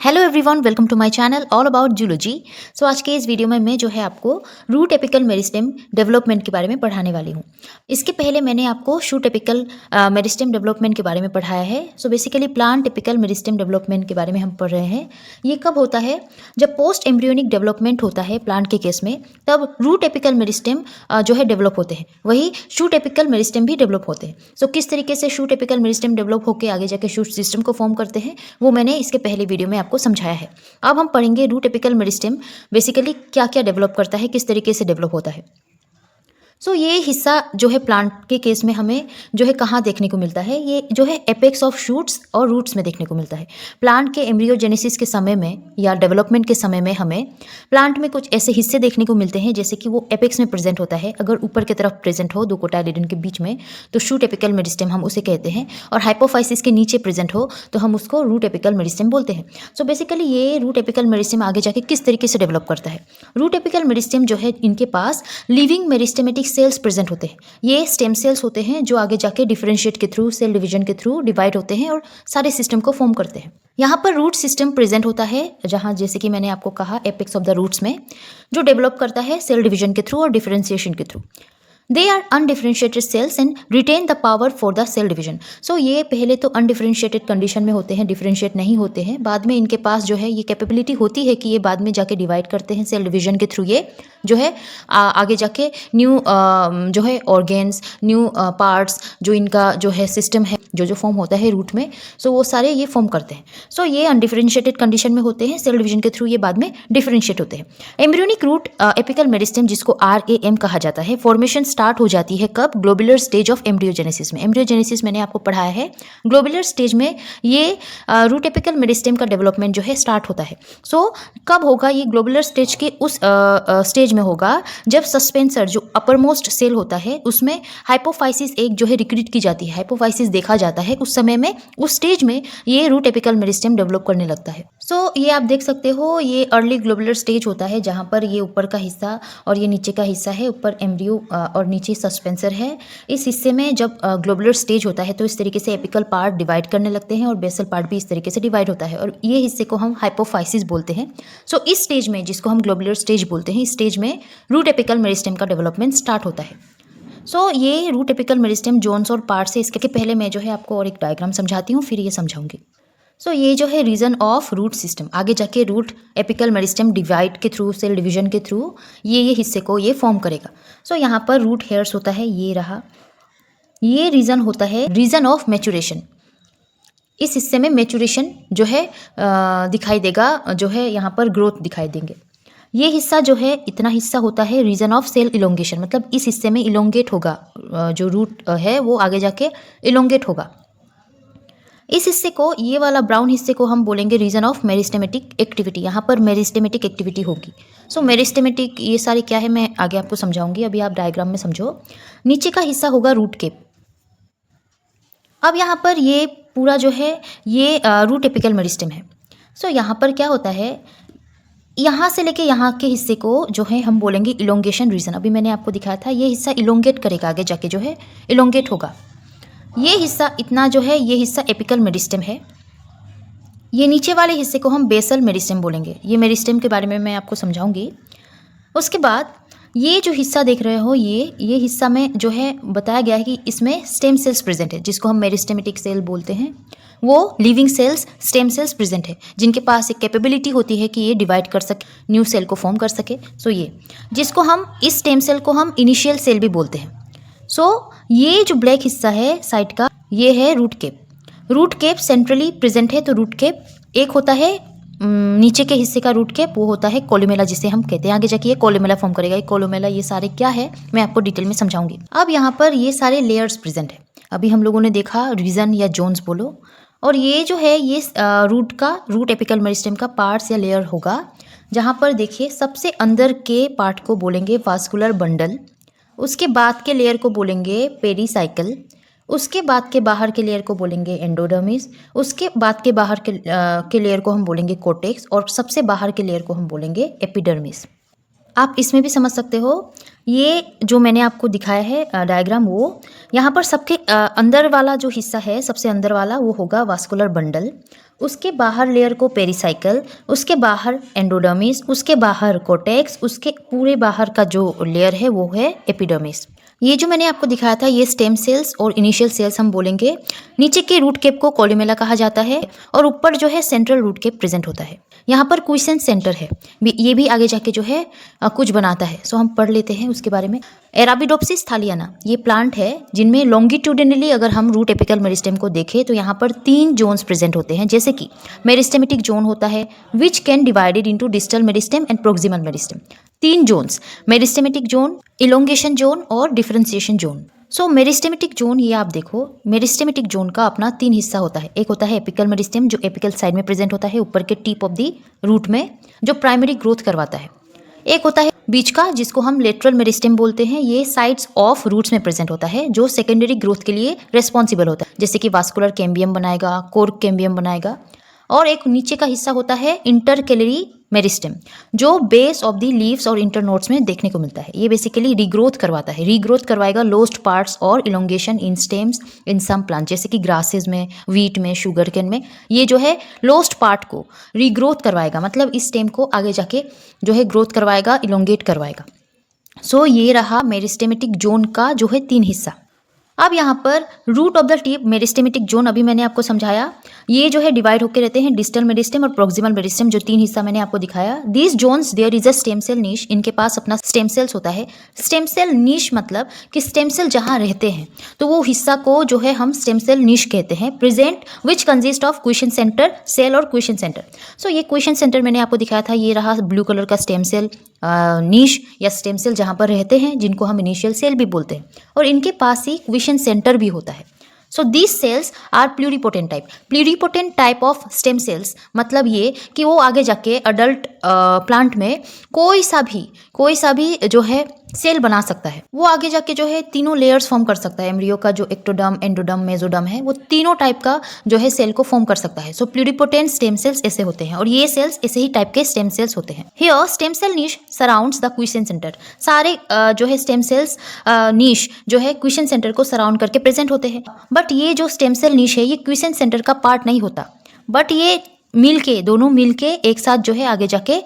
Hello everyone, welcome to my channel all about zoology. So आज के इस video में मैं जो है आपको रूट एपिकल मेरिस्टेम डेवलपमेंट के बारे में पढ़ाने वाली हूँ। इसके पहले मैंने आपको शूट एपिकल मेरिस्टेम डेवलपमेंट के बारे में पढ़ाया है। So basically plant apical meristem development के बारे में हम पढ़ रहे हैं। ये कब होता है? जब पोस्ट एम्ब्रियोनिक डेवलपमेंट होता है प्लांट के केस में, तब रूट एपिकल मेरिस्टेम जो है डेवलप होते हैं। वही शूट एपिकल मेरिस्टेम भी डेवलप होते हैं। सो किस तरीके से शूट एपिकल मेरिस्टेम डेवलप होकर आगे जाके शूट सिस्टम को फॉर्म करते हैं, वो मैंने इसके पहले वीडियो में आपको समझाया है। अब हम पढ़ेंगे रूट एपिकल मेरिस्टेम बेसिकली क्या क्या डेवलप करता है, किस तरीके से डेवलप होता है। सो ये हिस्सा जो है प्लांट के केस में हमें जो है कहाँ देखने को मिलता है, ये जो है एपेक्स ऑफ शूट्स और रूट्स में देखने को मिलता है। प्लांट के एम्ब्रियोजेनेसिस के समय में या डेवलपमेंट के समय में हमें प्लांट में कुछ ऐसे हिस्से देखने को मिलते हैं जैसे कि वो एपेक्स में प्रेजेंट होता है। अगर ऊपर की तरफ प्रेजेंट हो दो कोटाइलिडन के बीच में तो शूट एपिकल मेरिस्टेम हम उसे कहते हैं, और हाइपोफाइसिस के नीचे प्रेजेंट हो तो हम उसको रूट एपिकल मेरिस्टेम बोलते हैं। सो बेसिकली ये रूट एपिकल मेरिस्टेम आगे जाके किस तरीके से डेवलप करता है। रूट एपिकल मेरिस्टेम जो है, इनके पास लिविंग मेरिस्टेमेटिक सेल्स प्रेजेंट होते हैं। ये स्टेम सेल्स होते हैं जो आगे जाके डिफरेंशिएट के थ्रू, सेल डिवीजन के थ्रू डिवाइड होते हैं और सारे सिस्टम को फॉर्म करते हैं। यहाँ पर रूट सिस्टम प्रेजेंट होता है, जहाँ जैसे कि मैंने आपको कहा एपेक्स ऑफ द रूट्स में, जो डेवलप करता है सेल डिवीजन के थ्रू और डिफरेंशिएशन के through. They are undifferentiated cells and retain the power for the cell division. So ये पहले तो अनडिफरेंशिएटेड कंडीशन में होते हैं, डिफरेंशिएट नहीं होते हैं। बाद में इनके पास जो है ये कैपेबिलिटी होती है कि ये बाद में जाके डिवाइड करते हैं सेल डिवीजन के थ्रू। ये जो है आगे जाके न्यू जो है ऑर्गेन्स, न्यू पार्ट्स, जो इनका जो है सिस्टम है, जो फॉर्म होता है रूट में, सो वो सारे ये फॉर्म करते हैं। सो ये अनडिफरेंशिएटेड कंडीशन में होते हैं, सेल डिवीजन के थ्रू ये बाद में डिफरेंशिएट होते हैं। एम्ब्रियोनिक रूट एपिकल मेरिस्टेम, जिसको RAM कहा जाता है, फॉर्मेशन स्टार्ट हो जाती है कब? ग्लोबुलर स्टेज ऑफ एम्ब्रियोजेनेसिस में। एम्ब्रियोजेनेसिस मैंने आपको पढ़ाया है, ग्लोबुलर स्टेज में ये रूट एपिकल मेरिस्टेम का डेवलपमेंट जो है स्टार्ट होता है। सो कब होगा ये? ग्लोबुलर स्टेज के उस स्टेज में होगा जब सस्पेंसर, जो अपर मोस्ट सेल होता है, उसमें हाइपोफाइसिस एक जो है रिक्रूट की जाती है, हाइपोफाइसिस देखा जाता है। उस समय में, उस स्टेज में ये रूट एपिकल मेरिस्टेम डेवलप करने लगता है। सो ये आप देख सकते हो, ये अर्ली ग्लोबुलर स्टेज होता है, जहाँ पर ये ऊपर का हिस्सा और ये नीचे का हिस्सा है, ऊपर एम्ब्रियो और नीचे सस्पेंसर है। इस हिस्से में जब ग्लोबुलर स्टेज होता है तो इस तरीके से एपिकल पार्ट डिवाइड करने लगते हैं और बेसल पार्ट भी इस तरीके से डिवाइड होता है, और ये हिस्से को हम हाइपोफाइसिस बोलते हैं। सो इस स्टेज में, जिसको हम ग्लोबुलर स्टेज बोलते हैं, इस स्टेज में रूट एपिकल मेरिस्टेम का डेवलपमेंट स्टार्ट होता है। सो ये रूट एपिकल मेरिस्टेम जोन्स और पार्ट्स है। इसके पहले मैं जो है आपको और एक डायग्राम समझाती हूँ, फिर ये समझाऊंगी। सो ये जो है रीजन ऑफ रूट सिस्टम, आगे जाके रूट एपिकल मेरिस्टेम डिवाइड के थ्रू, सेल डिवीजन के थ्रू ये हिस्से को ये फॉर्म करेगा। सो यहाँ पर रूट हेयर्स होता है, ये रहा। ये रीजन होता है रीजन ऑफ मैचुरेशन। इस हिस्से में मैचुरेशन जो है दिखाई देगा, जो है यहाँ पर ग्रोथ दिखाई देंगे। ये हिस्सा जो है, इतना हिस्सा होता है रीजन ऑफ सेल इलोंगेशन, मतलब इस हिस्से में इलोंगेट होगा, जो रूट है वो आगे जाके इलोंगेट होगा। इस हिस्से को, ये वाला ब्राउन हिस्से को हम बोलेंगे रीजन ऑफ मेरिस्टेमेटिक एक्टिविटी। यहाँ पर मेरिस्टेमेटिक एक्टिविटी होगी। सो मेरिस्टेमेटिक ये सारे क्या है मैं आगे आपको समझाऊंगी, अभी आप डायग्राम में समझो। नीचे का हिस्सा होगा रूट केप। अब यहाँ पर ये पूरा जो है ये रूट एपिकल मेरिस्टेम है। सो यहाँ पर क्या होता है, यहाँ से लेके यहाँ के हिस्से को जो है हम बोलेंगे इलोंगेशन रीजन। अभी मैंने आपको दिखाया था, ये हिस्सा इलोंगेट करेगा, आगे जाके जो है इलोंगेट होगा। ये हिस्सा इतना जो है, ये हिस्सा एपिकल मेरिस्टेम है। ये नीचे वाले हिस्से को हम बेसल मेरिस्टेम बोलेंगे। ये मेरिस्टेम के बारे में मैं आपको समझाऊंगी। उसके बाद ये जो हिस्सा देख रहे हो, ये हिस्सा में जो है बताया गया है कि इसमें स्टेम सेल्स प्रेजेंट है, जिसको हम मेरिस्टेमेटिक सेल बोलते हैं। वो living cells, stem cells present है, जिनके पास एक कैपेबिलिटी होती है कि ये डिवाइड कर सके, न्यू सेल को फॉर्म कर सके। सो ये, जिसको हम, इस स्टेम सेल को हम इनिशियल सेल भी बोलते हैं। सो ये जो ब्लैक हिस्सा है साइड का, ये है root cap. Root cap centrally present है। तो रूट केप एक होता है नीचे के हिस्से का रूट केप, वो होता है कोलुमेला, जिसे हम कहते हैं। आगे जाके ये कोलुमेला फॉर्म करेगा। ये कोलुमेला, ये सारे क्या है मैं आपको डिटेल में समझाऊंगी। अब यहाँ पर ये सारे लेयर्स प्रेजेंट है। अभी हम लोगों ने देखा रीजन या जोन्स बोलो, और ये जो है ये रूट एपिकल मेरिस्टेम का पार्ट्स या लेयर होगा। जहाँ पर देखिए सबसे अंदर के पार्ट को बोलेंगे वास्कुलर बंडल, उसके बाद के लेयर को बोलेंगे पेरीसाइकल, उसके बाद के बाहर के लेयर को बोलेंगे एंडोडर्मिस, उसके बाद के बाहर के लेयर को हम बोलेंगे कोर्टेक्स, और सबसे बाहर के लेयर को हम बोलेंगे एपिडर्मिस। आप इसमें भी समझ सकते हो, ये जो मैंने आपको दिखाया है डायग्राम, वो यहाँ पर सबके अंदर वाला जो हिस्सा है, सबसे अंदर वाला वो होगा वास्कुलर बंडल। उसके बाहर लेयर को पेरिसाइकल, उसके बाहर एंडोडर्मिस, उसके बाहर कोर्टेक्स, उसके पूरे बाहर का जो लेयर है वो है एपिडर्मिस। ये जो मैंने आपको दिखाया था ये स्टेम सेल्स और इनिशियल सेल्स हम बोलेंगे। नीचे के रूट केप को कोलुमेला कहा जाता है और ऊपर जो है सेंट्रल रूट केप प्रेजेंट होता है। यहाँ पर क्विसेंट सेंटर है, ये भी आगे जाके जो है कुछ बनाता है। सो हम पढ़ लेते हैं उसके बारे में। एराबिडोप्सिस थालियाना ये प्लांट है जिनमें लॉन्गिट्यूडिनली अगर हम रूट एपिकल मेरिस्टेम को देखें तो यहाँ पर 3 जोन्स प्रेजेंट होते हैं, जैसे कि मेरिस्टेमेटिक जोन होता है which can divided into distal meristem and proximal meristem. 3 zones, meristematic zone, elongation zone और differentiation zone. So meristematic zone ये आप देखो, मेरिस्टेमेटिक जोन का अपना 3 हिस्सा होता है। एक होता है एपिकल मेरिस्टेम जो एपिकल साइड में प्रेजेंट होता है ऊपर के टिप ऑफ द रूट में, जो प्राइमरी ग्रोथ करवाता है। एक होता है बीच का जिसको हम लेटरल मेरिस्टेम बोलते हैं, ये साइड्स ऑफ रूट्स में प्रेजेंट होता है जो सेकेंडरी ग्रोथ के लिए रेस्पॉन्सिबल होता है, जैसे कि वास्कुलर कैम्बियम बनाएगा, कोर्क कैम्बियम बनाएगा। और एक नीचे का हिस्सा होता है इंटरकेलरी मेरिस्टेम जो बेस ऑफ द लीव्स और इंटरनोड्स में देखने को मिलता है। ये बेसिकली रीग्रोथ करवाता है, रीग्रोथ करवाएगा लोस्ट पार्ट्स और elongation in stems in some plant, जैसे कि ग्रासेस में, वीट में, शुगर केन में। ये जो है लोस्ट पार्ट को रीग्रोथ करवाएगा, मतलब इस स्टेम को आगे जाके जो है ग्रोथ करवाएगा, इलोंगेट करवाएगा। सो ये रहा मेरिस्टेमेटिक जोन का जो है 3 हिस्सा। अब यहाँ पर root of the tip meristematic zone अभी मैंने आपको समझाया, ये जो है डिवाइड होकर रहते हैं डिस्टल मेरिस्टेम और प्रोक्सिमल मेरिस्टेम, जो 3 हिस्सा मैंने आपको दिखाया। These zones there is a stem cell niche, इनके पास अपना स्टेम सेल्स होता है। स्टेम सेल नीश मतलब कि स्टेम सेल जहाँ रहते हैं तो वो हिस्सा को जो है हम स्टेम सेल नीश कहते हैं। Present which consist of question centre cell और क्वेश्चन सेंटर। सो ये क्वेश्चन सेंटर मैंने आपको दिखाया था, ये रहा ब्लू कलर का स्टेम सेल नीश या स्टेम सेल जहाँ पर रहते हैं, जिनको हम इनिशियल सेल भी बोलते हैं, और इनके पास ही क्वेश्चन सेंटर भी होता है। So these cells are pluripotent type. Pluripotent type of stem cells मतलब ये कि वो आगे जाके अडल्ट प्लांट में कोई सा भी जो है सेल बना सकता है। वो आगे जाके जो है तीनों लेयर्स फॉर्म कर सकता है। एम्ब्रियो का जो एक्टोडर्म, एंडोडर्म, मेसोडर्म है, वो तीनों टाइप का जो है सेल को फॉर्म कर सकता है। सो प्लूरिपोटेंट स्टेम सेल्स ऐसे होते हैं और ये सेल्स ऐसे ही टाइप के स्टेम सेल्स होते हैं। Here stem cell niche surrounds the question centre. सारे जो है स्टेम सेल्स नीश जो है क्वेश्चन सेंटर को सराउंड करके प्रेजेंट होते हैं। बट ये जो स्टेम सेल नीश है ये क्वेश्चन सेंटर का पार्ट नहीं होता, बट ये दोनों मिलके एक साथ जो है आगे जाके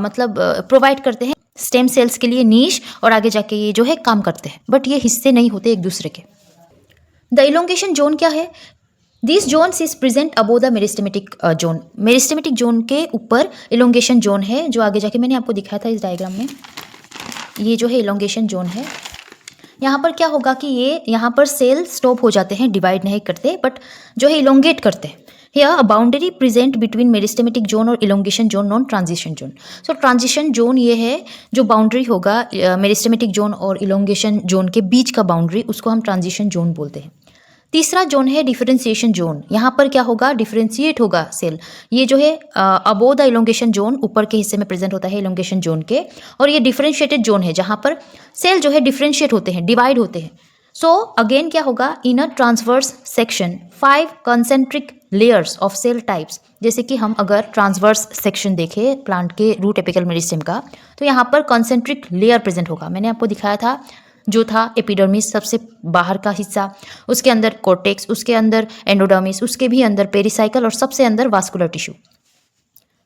मतलब प्रोवाइड करते हैं स्टेम सेल्स के लिए नीश, और आगे जाके ये जो है काम करते हैं, बट ये हिस्से नहीं होते एक दूसरे के। द इलोंगेशन जोन क्या है? This zones is present above the meristematic zone. Meristematic zone के ऊपर इलोंगेशन जोन है, जो आगे जाके मैंने आपको दिखाया था इस डायग्राम में। ये जो है इलोंगेशन जोन है। यहाँ पर क्या होगा कि ये यहाँ पर सेल स्टॉप हो जाते हैं, डिवाइड नहीं करते, बट जो है इलोंगेट करते हैं। Here a boundary present between meristematic zone और elongation zone non transition zone. So transition zone ये है जो बाउंड्री होगा मेरिस्टेमेटिक जोन और इलोंगेशन जोन के बीच का बाउंड्री, उसको हम ट्रांजिशन जोन बोलते हैं। तीसरा जोन है डिफरेंशिएशन जोन। यहाँ पर क्या होगा, डिफरेंशिएट होगा सेल। ये जो है अबो द इलोंगेशन जोन ऊपर के हिस्से में प्रेजेंट होता है इलोंगेशन जोन के, और ये डिफरेंशिएटेड जोन है जहाँ पर सेल जो है डिफरेंशिएट होते हैं, डिवाइड होते हैं। सो अगेन क्या होगा, in a transverse section 5 concentric layers of cell types. जैसे कि हम अगर ट्रांसवर्स सेक्शन देखें प्लांट के रूट एपिकल मेरिस्टेम का, तो यहाँ पर कंसेंट्रिक लेयर प्रेजेंट होगा। मैंने आपको दिखाया था जो था एपिडर्मिस सबसे बाहर का हिस्सा, उसके अंदर कोर्टेक्स, उसके अंदर एंडोडर्मिस, उसके भी अंदर पेरिसाइकल और सबसे अंदर vascular tissue.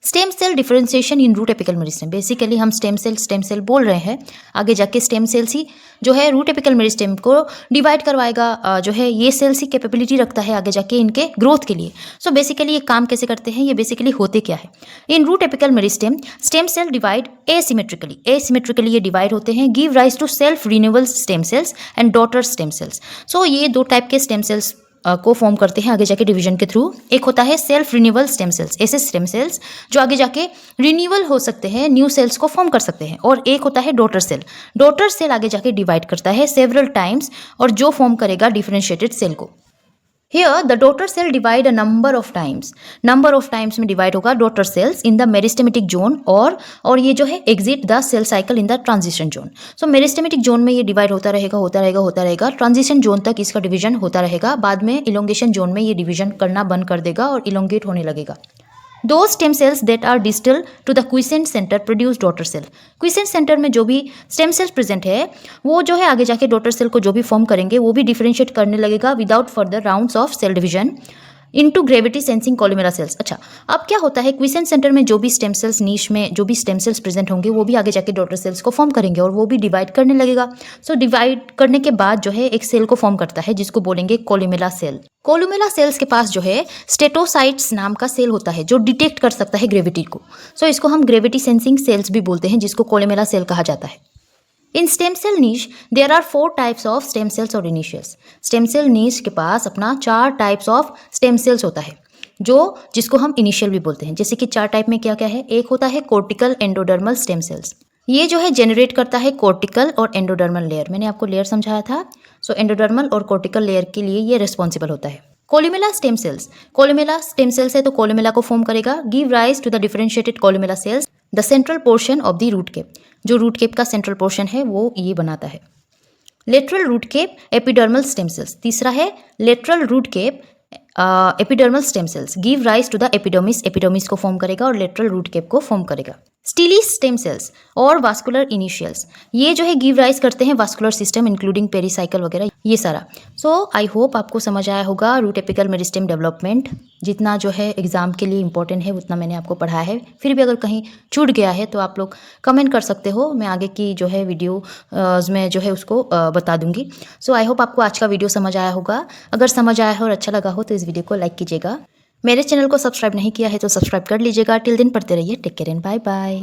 Stem cell differentiation in root apical meristem. Basically हम स्टेम सेल बोल रहे हैं, आगे जाके स्टेम सेल्स ही जो है रूट एपिकल मेरिस्टेम को डिवाइड करवाएगा। जो है ये सेल्स ही कैपेबिलिटी रखता है आगे जाके इनके ग्रोथ के लिए। सो बेसिकली ये काम कैसे करते हैं, ये बेसिकली होते क्या है। In root apical meristem stem cell divide asymmetrically ये डिवाइड होते हैं, give rise to self renewable stem cells and daughter stem cells. So ये 2 टाइप के स्टेम सेल्स को फॉर्म करते हैं आगे जाके डिवीजन के थ्रू। एक होता है सेल्फ रिन्यूएबल स्टेम सेल्स, ऐसे स्टेम सेल्स जो आगे जाके रिन्यूअल हो सकते हैं, न्यू सेल्स को फॉर्म कर सकते हैं। और एक होता है डॉटर सेल। डॉटर सेल आगे जाके डिवाइड करता है सेवरल टाइम्स और जो फॉर्म करेगा डिफरेंशिएटेड सेल को। Here the daughter cell divide a number of times में डिवाइड होगा daughter cells in the meristematic zone, और ये जो है exit the cell cycle in the transition zone. So meristematic zone में ये डिवाइड होता रहेगा, ट्रांजिशन जोन तक इसका डिवीजन होता रहेगा। बाद में इलोंगेशन जोन में ये डिवीजन करना बंद कर देगा और इलोंगेट होने लगेगा। Those stem cells that are distal to the quiescent center produce daughter cell। Quiescent centre में जो भी स्टेम सेल्स प्रेजेंट है वो जो है आगे जाके डॉटर सेल को जो भी फॉर्म करेंगे वो भी डिफरेंशिएट करने लगेगा without further rounds of cell division. Into gravity sensing columella cells. अच्छा, अब क्या होता है, क्विसेंट सेंटर में जो भी स्टेम सेल्स नीश में जो भी स्टेम सेल्स प्रेजेंट होंगे वो भी आगे जाके डॉटर सेल्स को फॉर्म करेंगे और वो भी डिवाइड करने लगेगा। सो डिवाइड करने के बाद जो है एक सेल को फॉर्म करता है जिसको बोलेंगे कोलुमेला सेल। कोलुमेला सेल्स के पास जो है स्टेटोसाइट्स नाम का सेल होता है जो डिटेक्ट कर सकता है ग्रेविटी को। सो इसको हम ग्रेविटी सेंसिंग सेल्स भी बोलते हैं, जिसको कोलुमेला सेल कहा जाता है। In stem cell niche there are 4 types of stem cells और इनिशियल्स। स्टेम सेल नीश के पास अपना 4 टाइप्स ऑफ स्टेम सेल्स होता है जिसको हम इनिशियल भी बोलते हैं। जैसे कि 4 टाइप में क्या क्या है, एक होता है कोर्टिकल एंडोडर्मल स्टेम सेल्स। ये जो है जनरेट करता है कोर्टिकल और एंडोडर्मल लेयर। मैंने आपको लेयर समझाया था। सो एंडोडर्मल और कोर्टिकल लेयर के लिए ये रिस्पॉन्सिबल होता है। Columella stem cells, columella stem cells है तो कोलुमेला को फॉर्म करेगा। Give rise to the differentiated columella cells the central portion of the root cap. जो रूट केप का सेंट्रल पोर्शन है वो ये बनाता है। Lateral root cap epidermal stem cells, तीसरा है lateral root cap epidermal stem cells. Give rise to the epidermis, epidermis को फॉर्म करेगा और लेटरल रूट केप को फॉर्म करेगा। स्टीली स्टेम सेल्स और वास्कुलर इनिशियल्स, ये जो है गिव राइज करते हैं वास्कुलर सिस्टम इंक्लूडिंग पेरीसाइकिल वगैरह ये सारा। सो आई होप आपको समझ आया होगा रूट एपिकल मेरिस्टेम डेवलपमेंट। जितना जो है एग्जाम के लिए इंपॉर्टेंट है उतना मैंने आपको पढ़ाया है। फिर भी अगर कहीं छूट गया है तो आप लोग कमेंट कर सकते हो, मैं आगे की जो है वीडियो में जो है उसको बता दूंगी। सो आई होप आपको आज का वीडियो समझ आया होगा। अगर समझ आया हो और अच्छा लगा हो तो इस वीडियो को लाइक कीजिएगा। मेरे चैनल को सब्सक्राइब नहीं किया है तो सब्सक्राइब कर लीजिएगा। टिल दिन पढ़ते रहिए। Take care and bye bye.